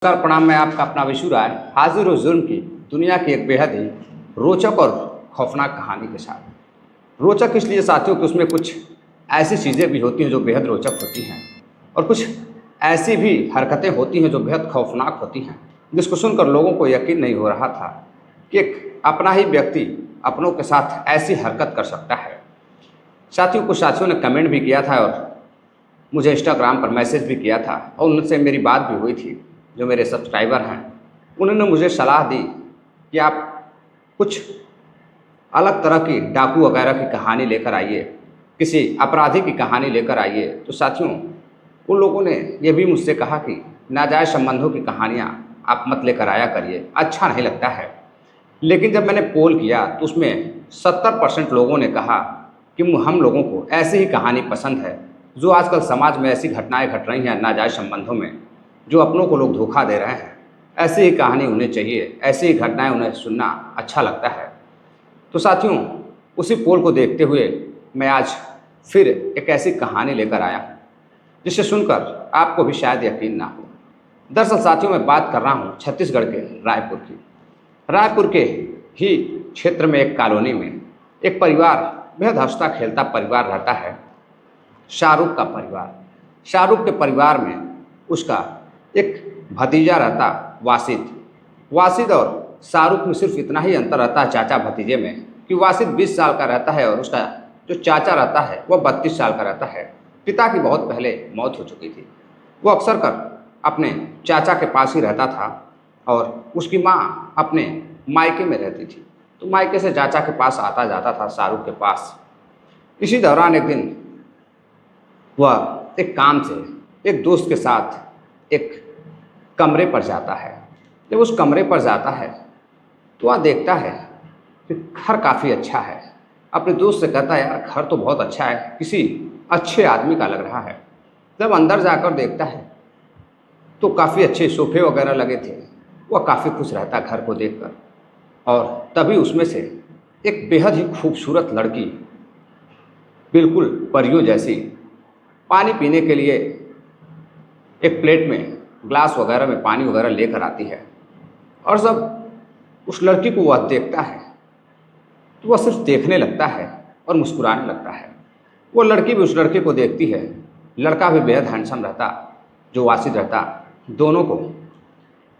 नमस्कार प्रणाम। मैं आपका अपना विशु राय हाजिर हूँ जुर्म की दुनिया की एक बेहद ही रोचक और खौफनाक कहानी के साथ। रोचक इसलिए साथियों कि उसमें कुछ ऐसी चीज़ें भी होती हैं जो बेहद रोचक होती हैं और कुछ ऐसी भी हरकतें होती हैं जो बेहद खौफनाक होती हैं, जिसको सुनकर लोगों को यकीन नहीं हो रहा था कि एक अपना ही व्यक्ति अपनों के साथ ऐसी हरकत कर सकता है। साथियों, कुछ साथियों ने कमेंट भी किया था और मुझे इंस्टाग्राम पर मैसेज भी किया था और उनसे मेरी बात भी हुई थी। जो मेरे सब्सक्राइबर हैं उन्होंने मुझे सलाह दी कि आप कुछ अलग तरह की डाकू वगैरह की कहानी लेकर आइए, किसी अपराधी की कहानी लेकर आइए। तो साथियों, उन लोगों ने यह भी मुझसे कहा कि नाजायज़ संबंधों की कहानियाँ आप मत लेकर आया करिए, अच्छा नहीं लगता है। लेकिन जब मैंने पोल किया तो उसमें 70% लोगों ने कहा कि हम लोगों को ऐसी ही कहानी पसंद है। जो आजकल समाज में ऐसी घटनाएं घट रही हैं नाजायज़ संबंधों में, जो अपनों को लोग धोखा दे रहे हैं, ऐसी ही कहानी उन्हें चाहिए, ऐसी ही घटनाएं उन्हें सुनना अच्छा लगता है। तो साथियों, उसी पोल को देखते हुए मैं आज फिर एक ऐसी कहानी लेकर आया हूँ जिसे सुनकर आपको भी शायद यकीन ना हो। दरअसल साथियों, मैं बात कर रहा हूँ छत्तीसगढ़ के रायपुर की। रायपुर के ही क्षेत्र में एक कॉलोनी में एक परिवार, बेहद हंसता खेलता परिवार रहता है, शाहरुख का परिवार। शाहरुख के परिवार में उसका एक भतीजा रहता वासिद। वासिद और शाहरुख में सिर्फ इतना ही अंतर रहता है चाचा भतीजे में कि वासिद 20 साल का रहता है और उसका जो चाचा रहता है वह 32 साल का रहता है। पिता की बहुत पहले मौत हो चुकी थी। वो अक्सर कर अपने चाचा के पास ही रहता था और उसकी माँ अपने मायके में रहती थी, तो मायके से चाचा के पास आता जाता था, शाहरुख के पास। इसी दौरान एक दिन वह एक काम से एक दोस्त के साथ एक कमरे पर जाता है। जब उस कमरे पर जाता है तो वह देखता है कि घर काफ़ी अच्छा है। अपने दोस्त से कहता है, यार घर तो बहुत अच्छा है, किसी अच्छे आदमी का लग रहा है। जब अंदर जाकर देखता है तो काफ़ी अच्छे सोफे वगैरह लगे थे। वह काफ़ी खुश रहता घर को देखकर और तभी उसमें से एक बेहद ही खूबसूरत लड़की, बिल्कुल परियों जैसी, पानी पीने के लिए एक प्लेट में ग्लास वगैरह में पानी वगैरह लेकर आती है। और जब उस लड़की को वह देखता है तो वह सिर्फ देखने लगता है और मुस्कुराने लगता है। वो लड़की भी उस लड़के को देखती है। लड़का भी बेहद हैंडसम रहता, जो वासिद रहता। दोनों को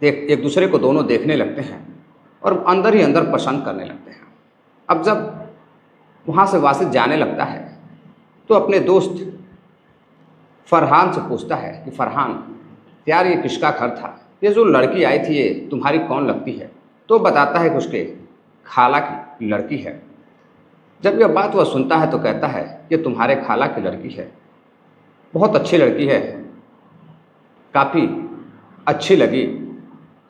एक दूसरे को दोनों देखने लगते हैं और अंदर ही अंदर पसंद करने लगते हैं। अब जब वहाँ से वासिद जाने लगता है तो अपने दोस्त फरहान से पूछता है कि फरहान, यार ये किसका घर था? ये जो लड़की आई थी ये तुम्हारी कौन लगती है? तो बताता है कि उसके खाला की लड़की है। जब यह बात वह सुनता है तो कहता है, ये तुम्हारे खाला की लड़की है, बहुत अच्छी लड़की है, काफ़ी अच्छी लगी।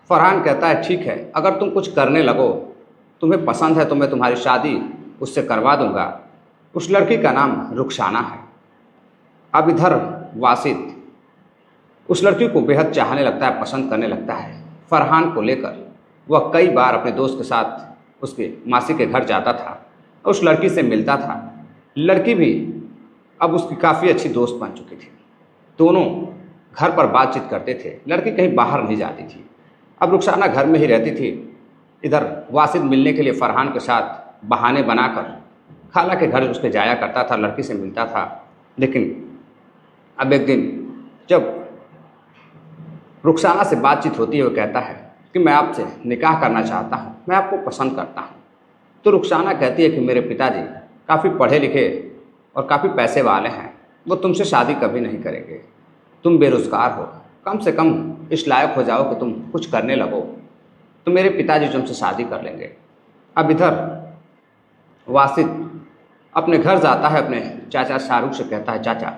फरहान कहता है, ठीक है, अगर तुम कुछ करने लगो, तुम्हें पसंद है तो मैं तुम्हारी शादी उससे करवा दूंगा। उस लड़की का नाम रुखसाना है। अब इधर वासिद उस लड़की को बेहद चाहने लगता है, पसंद करने लगता है। फरहान को लेकर वह कई बार अपने दोस्त के साथ उसके मासी के घर जाता था और उस लड़की से मिलता था। लड़की भी अब उसकी काफ़ी अच्छी दोस्त बन चुकी थी। दोनों घर पर बातचीत करते थे। लड़की कहीं बाहर नहीं जाती थी। अब रुखसाना घर में ही रहती थी। इधर वासिद मिलने के लिए फरहान के साथ बहाने बनाकर खाला के घर उसके जाया करता था, लड़की से मिलता था। लेकिन अब एक दिन जब रुखसाना से बातचीत होती है, वो कहता है कि मैं आपसे निकाह करना चाहता हूँ, मैं आपको पसंद करता हूँ। तो रुखसाना कहती है कि मेरे पिताजी काफ़ी पढ़े लिखे और काफ़ी पैसे वाले हैं, वो तुमसे शादी कभी नहीं करेंगे। तुम बेरोज़गार हो, कम से कम इस लायक हो जाओ कि तुम कुछ करने लगो, तो मेरे पिताजी तुमसे शादी कर लेंगे। अब इधर वासिद अपने घर जाता है, अपने चाचा शाहरुख से कहता है, चाचा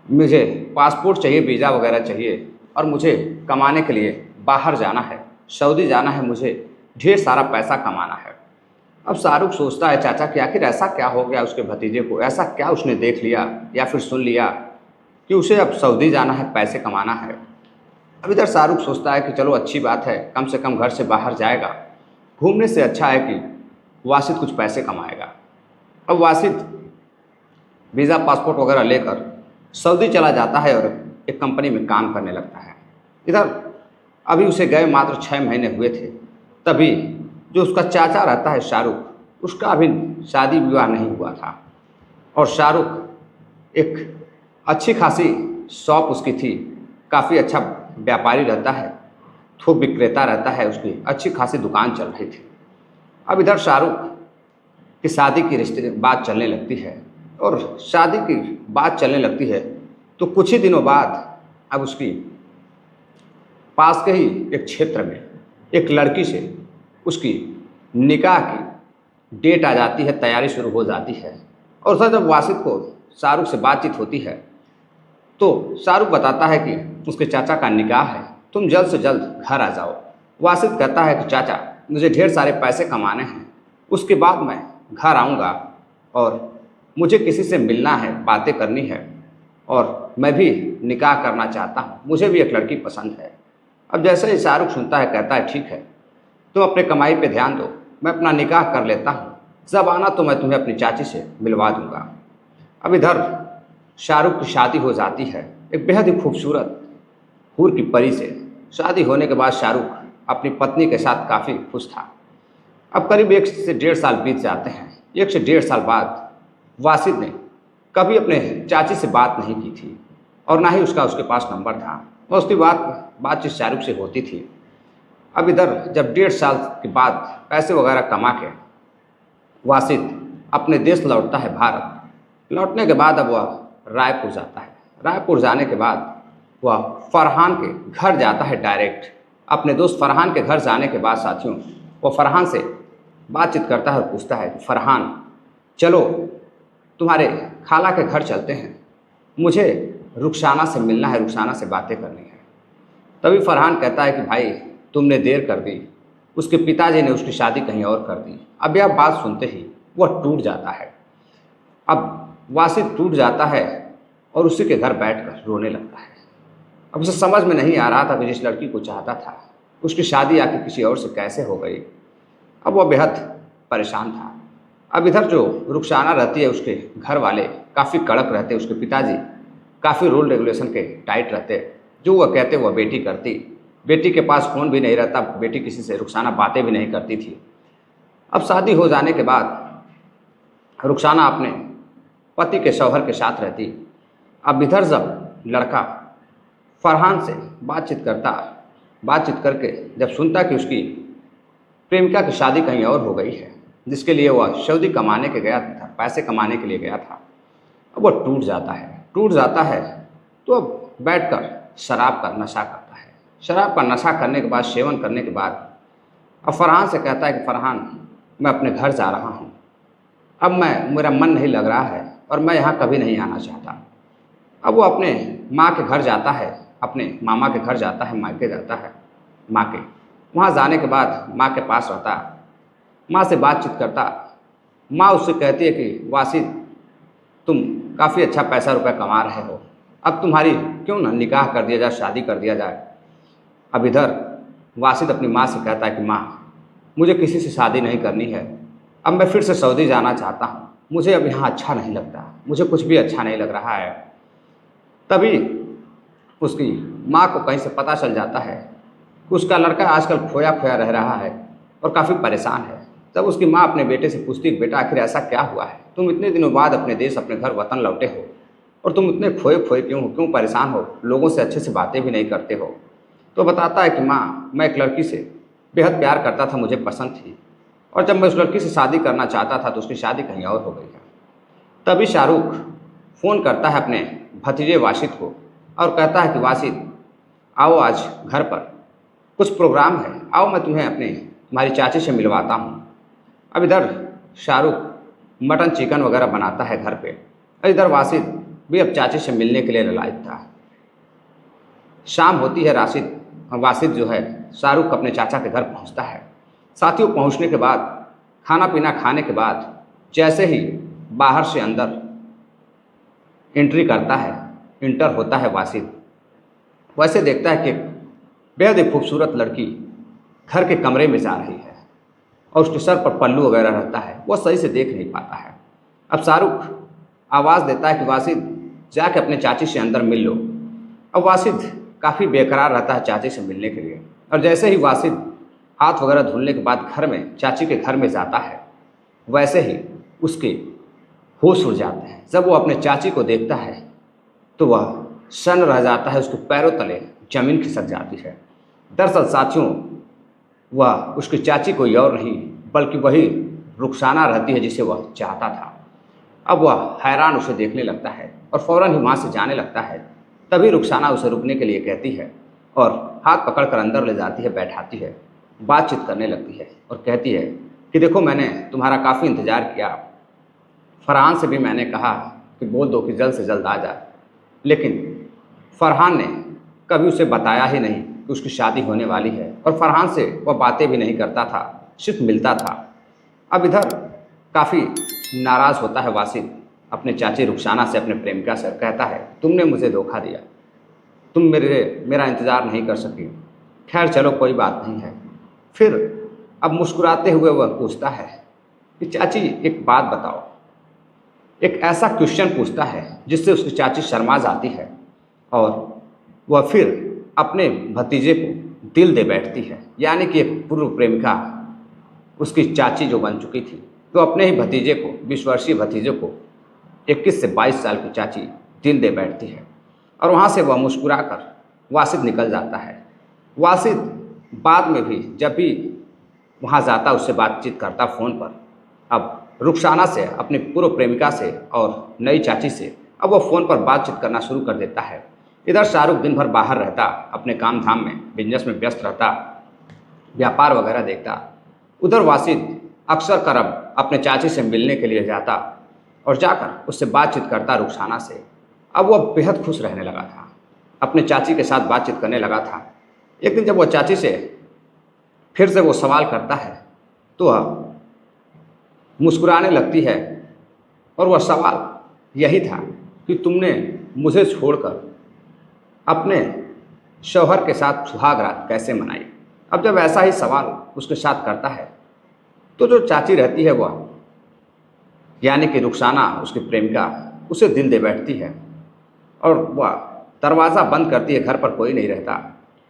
मुझे पासपोर्ट चाहिए, वीज़ा वगैरह चाहिए और मुझे कमाने के लिए बाहर जाना है, सऊदी जाना है, मुझे ढेर सारा पैसा कमाना है। अब शाहरुख सोचता है, चाचा कि आखिर ऐसा क्या हो गया उसके भतीजे को, ऐसा क्या उसने देख लिया या फिर सुन लिया कि उसे अब सऊदी जाना है, पैसे कमाना है। अब इधर शाहरुख सोचता है कि चलो अच्छी बात है, कम से कम घर से बाहर जाएगा, घूमने से अच्छा है कि वासिद कुछ पैसे कमाएगा। अब वासिद वीज़ा पासपोर्ट वगैरह लेकर सऊदी चला जाता है और एक कंपनी में काम करने लगता है। इधर अभी उसे गए मात्र 6 महीने हुए थे, तभी जो उसका चाचा रहता है शाहरुख, उसका अभी शादी विवाह नहीं हुआ था। और शाहरुख एक अच्छी खासी शॉप उसकी थी, काफ़ी अच्छा व्यापारी रहता है, थोक विक्रेता रहता है, उसकी अच्छी खासी दुकान चल रही थी। अब इधर शाहरुख की शादी की रिश्ते बात चलने लगती है, और शादी की बात चलने लगती है तो कुछ ही दिनों बाद अब उसकी पास के ही एक क्षेत्र में एक लड़की से उसकी निकाह की डेट आ जाती है, तैयारी शुरू हो जाती है। और सर जब वासिद को शाहरुख से बातचीत होती है तो शाहरुख बताता है कि उसके चाचा का निकाह है, तुम जल्द से जल्द घर आ जाओ। वासिद कहता है कि चाचा मुझे ढेर सारे पैसे कमाने हैं, उसके बाद मैं घर आऊँगा और मुझे किसी से मिलना है, बातें करनी है, और मैं भी निकाह करना चाहता हूँ, मुझे भी एक लड़की पसंद है। अब जैसे ही शाहरुख सुनता है कहता है ठीक है, तुम अपने कमाई पे ध्यान दो, मैं अपना निकाह कर लेता हूँ, जब आना तो मैं तुम्हें अपनी चाची से मिलवा दूँगा। अब इधर शाहरुख की शादी हो जाती है एक बेहद ही खूबसूरत हूर की परी से। शादी होने के बाद शाहरुख अपनी पत्नी के साथ काफ़ी खुश था। अब करीब 1 से 1.5 साल बीत जाते हैं। 1 से 1.5 साल बाद वासिद ने कभी अपने चाची से बात नहीं की थी, और ना ही उसके पास नंबर था, और उसकी बातचीत शाहरुख से होती थी। अब इधर जब 1.5 साल के बाद पैसे वगैरह कमा के वासिद अपने देश लौटता है भारत। लौटने के बाद अब वह रायपुर जाता है। रायपुर जाने के बाद वह फरहान के घर जाता है डायरेक्ट। अपने दोस्त फरहान के घर जाने के बाद साथियों वह फरहान से बातचीत करता है और पूछता है कि फरहान चलो तुम्हारे खाला के घर चलते हैं, मुझे रुखसाना से मिलना है, रुखसाना से बातें करनी है। तभी फरहान कहता है कि भाई तुमने देर कर दी, उसके पिताजी ने उसकी शादी कहीं और कर दी। अब यह बात सुनते ही वह टूट जाता है। अब वासिद टूट जाता है और उसी के घर बैठकर रोने लगता है। अब उसे समझ में नहीं आ रहा था कि जिस लड़की को चाहता था उसकी शादी आके किसी और से कैसे हो गई। अब वह बेहद परेशान था। अब इधर जो रुखसाना रहती है उसके घर वाले काफ़ी कड़क रहते, उसके पिताजी काफ़ी रूल रेगुलेशन के टाइट रहते, जो वह कहते वह बेटी करती। बेटी के पास फ़ोन भी नहीं रहता, बेटी किसी से रुखसाना बातें भी नहीं करती थी। अब शादी हो जाने के बाद रुखसाना अपने पति के शौहर के साथ रहती। अब इधर जब लड़का फरहान से बातचीत करके जब सुनता कि उसकी प्रेमिका की शादी कहीं और हो गई है, जिसके लिए वह सऊदी कमाने के गया था, पैसे कमाने के लिए गया था, अब वह टूट जाता है तो अब बैठकर शराब का नशा करता है। शराब का नशा करने के बाद, सेवन करने के बाद अब फरहान से कहता है कि फरहान मैं अपने घर जा रहा हूँ, अब मेरा मन नहीं लग रहा है और मैं यहाँ कभी नहीं आना चाहता। अब वो अपने माँ के घर जाता है, अपने मामा के घर जाता है, मायके जाता है माँ के। वहाँ जाने के बाद माँ के पास रहता, माँ से बातचीत करता। माँ उससे कहती है कि वासिद तुम काफ़ी अच्छा पैसा रुपया कमा रहे हो, अब तुम्हारी क्यों ना निकाह कर दिया जाए, शादी कर दिया जाए। अब इधर वासिद अपनी माँ से कहता है कि माँ मुझे किसी से शादी नहीं करनी है, अब मैं फिर से सऊदी जाना चाहता हूँ, मुझे अब यहाँ अच्छा नहीं लगता, मुझे कुछ भी अच्छा नहीं लग रहा है। तभी उसकी माँ को कहीं से पता चल जाता है कि उसका लड़का आजकल खोया खोया रह रहा है और काफ़ी परेशान है। तब उसकी माँ अपने बेटे से पूछती है बेटा आखिर ऐसा क्या हुआ है, तुम इतने दिनों बाद अपने देश अपने घर वतन लौटे हो और तुम इतने खोए खोए क्यों हो, क्यों परेशान हो, लोगों से अच्छे से बातें भी नहीं करते हो। तो बताता है कि माँ मैं एक लड़की से बेहद प्यार करता था, मुझे पसंद थी, और जब मैं उस लड़की से शादी करना चाहता था तो उसकी शादी कहीं और हो गई है। तभी शाहरुख फ़ोन करता है अपने भतीजे वासिद को और कहता है कि वासिद आओ आज घर पर कुछ प्रोग्राम है, आओ मैं तुम्हारी चाची से मिलवाता हूँ। अब इधर शाहरुख मटन चिकन वगैरह बनाता है घर पे, और इधर वासिद भी अब चाची से मिलने के लिए ललायत था। शाम होती है, वासिद जो है शाहरुख अपने चाचा के घर पहुँचता है। साथियों पहुँचने के बाद खाना पीना खाने के बाद जैसे ही बाहर से अंदर एंट्री करता है, इंटर होता है वासिद, वैसे देखता है कि बेहद ही खूबसूरत लड़की घर के कमरे में जा रही है और उसके सर पर पल्लू वगैरह रहता है, वह सही से देख नहीं पाता है। अब शाहरुख आवाज़ देता है कि वासिद जाके अपने चाची से अंदर मिल लो। अब वासिद काफ़ी बेकरार रहता है चाची से मिलने के लिए। और जैसे ही वासिद हाथ वगैरह धुलने के बाद घर में चाची के घर में जाता है, वैसे ही उसके होश उड़ जाते हैं। जब वो अपने चाची को देखता है तो वह सन्न रह जाता है, उसके पैरों तले जमीन खिसक जाती है। दरअसल साथियों, वह उसकी चाची कोई और नहीं बल्कि वही रुखसाना रहती है जिसे वह चाहता था। अब वह हैरान उसे देखने लगता है और फ़ौरन ही वहाँ से जाने लगता है। तभी रुखसाना उसे रुकने के लिए कहती है और हाथ पकड़कर अंदर ले जाती है, बैठाती है, बातचीत करने लगती है और कहती है कि देखो, मैंने तुम्हारा काफ़ी इंतज़ार किया। फरहान से भी मैंने कहा कि बोल दो कि जल्द से जल्द आ जाए, लेकिन फरहान ने कभी उसे बताया ही नहीं कि उसकी शादी होने वाली है और फरहान से वह बातें भी नहीं करता था, सिर्फ मिलता था। अब इधर काफ़ी नाराज़ होता है वासिद अपने चाची रुखसाना से, अपने प्रेमिका से, कहता है तुमने मुझे धोखा दिया, तुम मेरा इंतज़ार नहीं कर सकी। खैर चलो, कोई बात नहीं है। फिर अब मुस्कुराते हुए वह पूछता है कि चाची एक बात बताओ। एक ऐसा क्वेश्चन पूछता है जिससे उसकी चाची शर्मा जाती है और वह फिर अपने भतीजे को दिल दे बैठती है। यानी कि एक पूर्व प्रेमिका उसकी चाची जो बन चुकी थी, तो अपने ही भतीजे को, 20 वर्षीय भतीजे को 21 से 22 साल की चाची दिल दे बैठती है। और वहाँ से वह मुस्कुराकर वासिद निकल जाता है। वासिद बाद में भी जब भी वहाँ जाता, उससे बातचीत करता फ़ोन पर। अब रुखसाना से, अपनी पूर्व प्रेमिका से और नई चाची से अब वो फ़ोन पर बातचीत करना शुरू कर देता है। इधर शाहरुख दिन भर बाहर रहता, अपने काम धाम में, बिजनेस में व्यस्त रहता, व्यापार वगैरह देखता। उधर वासिद अक्सर कर अब अपने चाची से मिलने के लिए जाता और जाकर उससे बातचीत करता रुखसाना से। अब वह बेहद खुश रहने लगा था, अपने चाची के साथ बातचीत करने लगा था। एक दिन जब वह चाची से फिर से वो सवाल करता है तो वह मुस्कुराने लगती है और वह सवाल यही था कि तुमने मुझे छोड़कर अपने शौहर के साथ सुहाग रात कैसे मनाई। अब जब ऐसा ही सवाल उसके साथ करता है तो जो चाची रहती है वह, यानी कि रुखसाना उसकी प्रेमिका, उसे दिल दे बैठती है और वह दरवाज़ा बंद करती है। घर पर कोई नहीं रहता,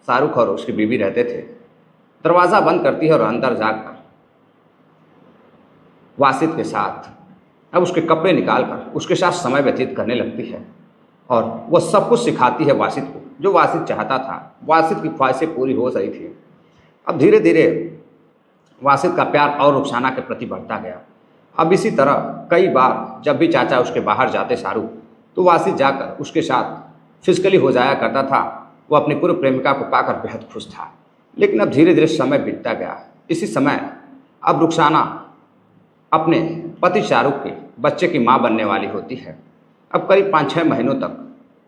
शाहरुख और उसकी बीवी रहते थे। दरवाज़ा बंद करती है और अंदर जाकर वासिद के साथ अब उसके कपड़े निकालकर उसके साथ समय व्यतीत करने लगती है और वह सब कुछ सिखाती है वासिद को, जो वासिद चाहता था। वासिद की ख्वाहिशें पूरी हो रही थी। अब धीरे धीरे वासिद का प्यार और रुखसाना के प्रति बढ़ता गया। अब इसी तरह कई बार जब भी चाचा उसके बाहर जाते शाहरुख, तो वासिद जाकर उसके साथ फिजिकली हो जाया करता था। वो अपनी पूर्व प्रेमिका को पाकर बेहद खुश था। लेकिन अब धीरे धीरे समय बीतता गया। इसी समय अब रुखसाना अपने पति शाहरुख के बच्चे की मां बनने वाली होती है। अब करीब 5-6 महीनों तक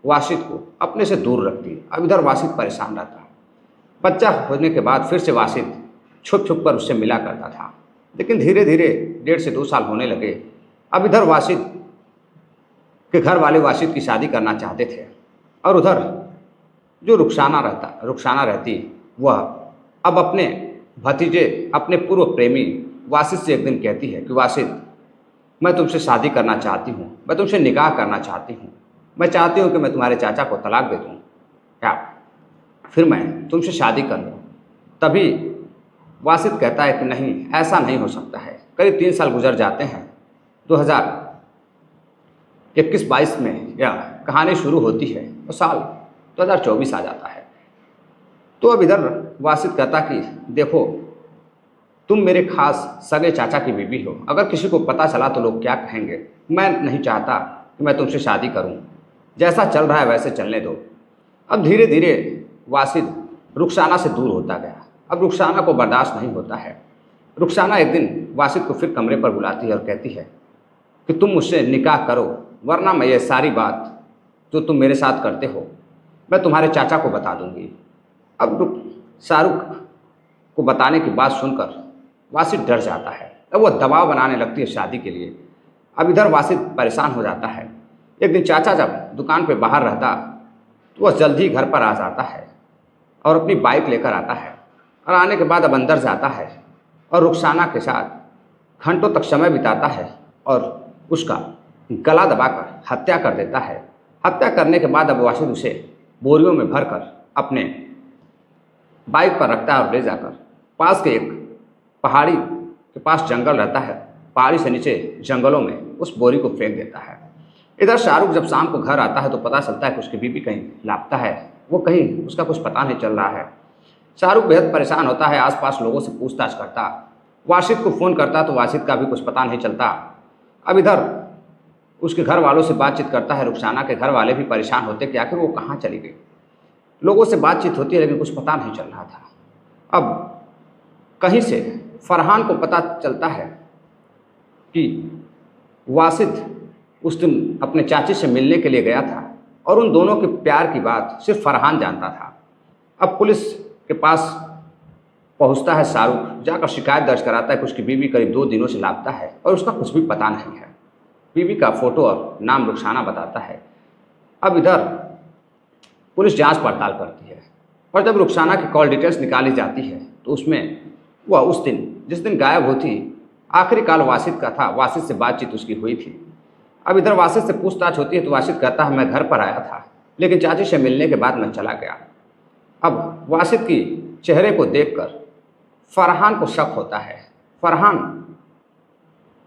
वासिद को अपने से दूर रखती है। अब इधर वासिद परेशान रहता। बच्चा होने के बाद फिर से वासिद छुप छुप कर उससे मिला करता था। लेकिन धीरे धीरे 1.5 से 2 साल होने लगे। अब इधर वासिद के घर वाले वासिद की शादी करना चाहते थे और उधर जो रुखसाना रहती, वह अब अपने भतीजे, अपने पूर्व प्रेमी वासिद से एक दिन कहती है कि वासिद, मैं तुमसे शादी करना चाहती हूँ, मैं तुमसे निकाह करना चाहती हूँ, मैं चाहती हूँ कि मैं तुम्हारे चाचा को तलाक दे दूँ, क्या फिर मैं तुमसे शादी कर लूँ। तभी वासिद कहता है कि नहीं, ऐसा नहीं हो सकता है। करीब 3 साल गुजर जाते हैं। 2021-22 में यह कहानी शुरू होती है और साल 2024 आ जाता है। तो अब इधर वासिद कहता कि देखो, तुम मेरे खास सगे चाचा की बीवी हो, अगर किसी को पता चला तो लोग क्या कहेंगे। मैं नहीं चाहता कि मैं तुमसे शादी करूं, जैसा चल रहा है वैसे चलने दो। अब धीरे धीरे वासिद रुखसाना से दूर होता गया। अब रुखसाना को बर्दाश्त नहीं होता है। रुखसाना एक दिन वासिद को फिर कमरे पर बुलाती है और कहती है कि तुम मुझसे निकाह करो, वरना मैं ये सारी बात जो तुम मेरे साथ करते हो मैं तुम्हारे चाचा को बता दूंगी। अब शाहरुख को बताने की बात सुनकर वासिद डर जाता है। अब वह दबाव बनाने लगती है शादी के लिए। अब इधर वासिद परेशान हो जाता है। एक दिन चाचा जब दुकान पे बाहर रहता तो वह जल्द ही घर पर आ जाता है और अपनी बाइक लेकर आता है और आने के बाद अब अंदर जाता है और रुखसाना के साथ घंटों तक समय बिताता है और उसका गला दबाकर हत्या कर देता है। हत्या करने के बाद अब वासिद उसे बोरियों में भरकर अपने बाइक पर रखता है और ले जाकर पास के एक पहाड़ी के पास जंगल रहता है, पहाड़ी से नीचे जंगलों में उस बोरी को फेंक देता है। इधर शाहरुख जब शाम को घर आता है तो पता चलता है कि उसकी बीवी कहीं लापता है, वो कहीं उसका कुछ पता नहीं चल रहा है। शाहरुख बेहद परेशान होता है, आसपास लोगों से पूछताछ करता, वाशिद को फ़ोन करता तो वाशिद का भी कुछ पता नहीं चलता। अब इधर उसके घर वालों से बातचीत करता है, रुखसाना के घर वाले भी परेशान होते कि आखिर वो कहाँ चली गई। लोगों से बातचीत होती है लेकिन कुछ पता नहीं चल रहा था। अब कहीं से फरहान को पता चलता है कि वासिद उस दिन अपने चाची से मिलने के लिए गया था और उन दोनों के प्यार की बात सिर्फ फरहान जानता था। अब पुलिस के पास पहुंचता है शाहरुख, जाकर शिकायत दर्ज कराता है कि उसकी बीवी करीब 2 दिनों से लापता है और उसका कुछ भी पता नहीं है। बीवी का फ़ोटो और नाम रुखसाना बताता है। अब इधर पुलिस जांच पड़ताल करती है और जब रुखसाना की कॉल डिटेल्स निकाली जाती है तो उसमें वह उस दिन जिस दिन गायब होती आखिरी कॉल वासिद का था, वासिद से बातचीत उसकी हुई थी। अब इधर वासिद से पूछताछ होती है तो वासिद कहता है मैं घर पर आया था लेकिन चाची से मिलने के बाद मैं चला गया। अब वासिद की चेहरे को देखकर फरहान को शक होता है। फरहान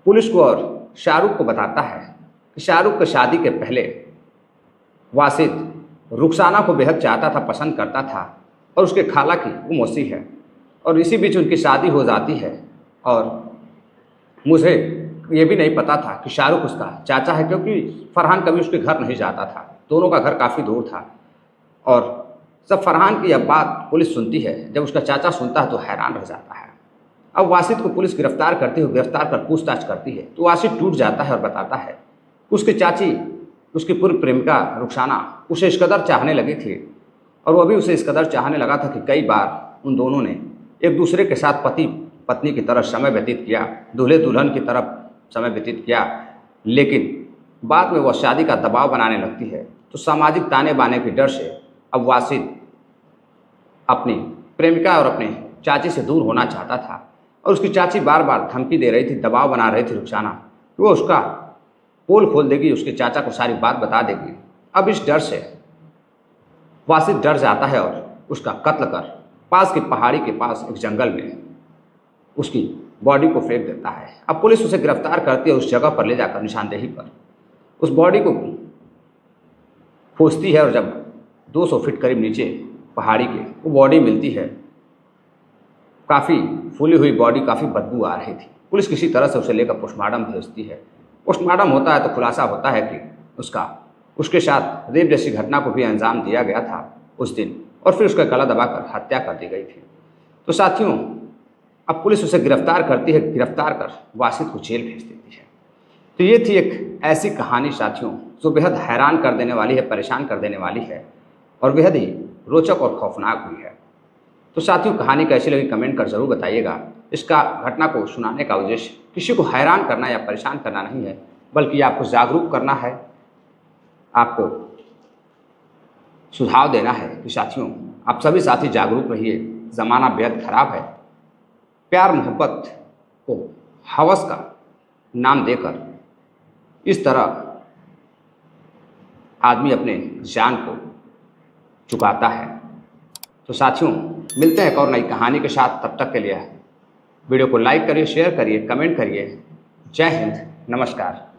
पुलिस को और शाहरुख को बताता है कि शाहरुख की शादी के पहले वासिद रुखसाना को बेहद चाहता था, पसंद करता था और उसके खाला की वो मौसी है और इसी बीच उनकी शादी हो जाती है। और मुझे ये भी नहीं पता था कि शाहरुख उसका चाचा है, क्योंकि फरहान कभी उसके घर नहीं जाता था, दोनों का घर काफ़ी दूर था। और जब फरहान की यह बात पुलिस सुनती है, जब उसका चाचा सुनता है तो हैरान रह जाता है। अब वासिद को पुलिस गिरफ्तार करती है, गिरफ्तार कर पूछताछ करती है तो वासिद टूट जाता है और बताता है उसकी चाची, उसकी पूर्व प्रेमिका रुखसाना उसे इस कदर चाहने लगी थी और वह भी उसे इस कदर चाहने लगा था कि कई बार उन दोनों ने एक दूसरे के साथ पति पत्नी की तरह समय व्यतीत किया, दूल्हे दुल्हन की तरफ समय व्यतीत किया। लेकिन बाद में वह शादी का दबाव बनाने लगती है तो सामाजिक ताने बाने के डर से अब वासिद अपनी प्रेमिका और अपने चाची से दूर होना चाहता था और उसकी चाची बार बार धमकी दे रही थी, दबाव बना रही थी रुखसाना कि वो उसका पोल खोल देगी, उसके चाचा को सारी बात बता देगी। अब इस डर से वासिद डर जाता है और उसका कत्ल कर पास की पहाड़ी के पास एक जंगल में उसकी बॉडी को फेंक देता है। अब पुलिस उसे गिरफ्तार करती है, उस जगह पर ले जाकर निशानदेही पर उस बॉडी को खोजती है और जब 200 फीट करीब नीचे पहाड़ी के वो बॉडी मिलती है। काफ़ी फूली हुई बॉडी, काफ़ी बदबू आ रही थी। पुलिस किसी तरह से उसे लेकर पोस्टमार्टम भेजती है। पोस्टमार्टम होता है तो खुलासा होता है कि उसके साथ रेप जैसी घटना को भी अंजाम दिया गया था उस दिन और फिर उसका गला दबाकर हत्या कर दी गई थी। तो साथियों, अब पुलिस उसे गिरफ्तार करती है, गिरफ्तार कर वासिद को जेल भेज देती है। तो ये थी एक ऐसी कहानी साथियों जो बेहद हैरान कर देने वाली है, परेशान कर देने वाली है और बेहद ही रोचक और खौफनाक भी है। तो साथियों, कहानी कैसी लगी कमेंट कर ज़रूर बताइएगा। इसका घटना को सुनाने का उद्देश्य किसी को हैरान करना या परेशान करना नहीं है, बल्कि आपको जागरूक करना है, आपको सुझाव देना है कि साथियों आप सभी साथी जागरूक रहिए। ज़माना बेहद ख़राब है। प्यार मोहब्बत को हवस का नाम देकर इस तरह आदमी अपने जान को चुकाता है। तो साथियों, मिलते हैं एक और नई कहानी के साथ। तब तक के लिए वीडियो को लाइक करिए, शेयर करिए, कमेंट करिए। जय हिंद, नमस्कार।